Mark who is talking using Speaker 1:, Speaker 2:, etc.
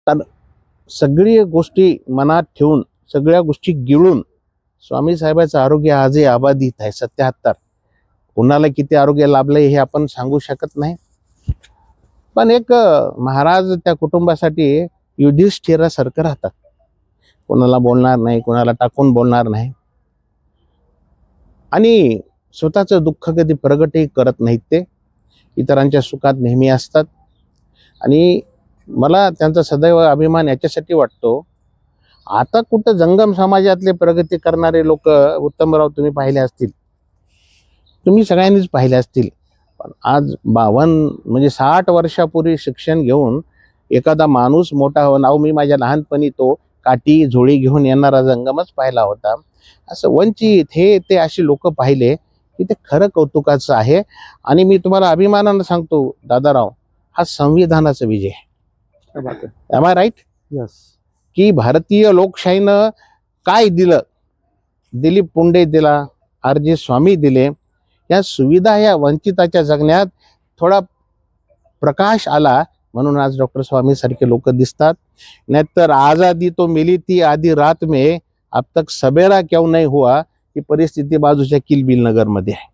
Speaker 1: तर सगळी गोष्टी मनात ठेवून सगळ्या गोष्टी गिळून स्वामी साहेबांचं आरोग्य आजही अबाधित आहे 77. कुणाला किती आरोग्य लाभलंय हे आपण सांगू शकत नाही, पण एक महाराज त्या कुटुंबासाठी युधिष्ठिरासारखं राहतात. कोणाला बोलणार नाही, कोणाला टाकून बोलणार नाही आणि स्वतःचं दुःख कधी प्रगटही करत नाहीत. ते इतरांच्या सुखात नेहमी असतात आणि मला त्यांचा सदैव अभिमान याच्यासाठी वाटतो. आता कुठं जंगम समाजातले प्रगती करणारे लोक उत्तमराव तुम्ही पाहिले असतील, तुम्ही सगळ्यांनीच पाहिले असतील, पण आज 52 म्हणजे 60 वर्षापूर्वी शिक्षण घेऊन एखादा माणूस मोठा हो नाव, मी माझ्या लहानपणी तो काठी झोळी घेऊन येणारा जंगमच पाहिला होता. असं वंचित हे ते अशी लोक पाहिले की ते खरं कौतुकाचं आहे. आणि मी तुम्हाला अभिमानानं सांगतो दादाराव, हा संविधानाचा विजय आहे. Am I right?
Speaker 2: यस.
Speaker 1: की भारतीय लोकशाहीनं काय दिलं, दिलीप पुंडे दिला, RJ स्वामी दिले, या सुविधा या वंचिताच्या जगण्यात थोडा प्रकाश आला म्हणून आज डॉक्टर स्वामी सारखे लोक दिसतात. नाहीतर आजादी तो मिली थी आधी रात में, अब तक सबेरा क्यों नहीं हुआ, ही परिस्थिती बाजूच्या किलबिल नगर मध्ये आहे.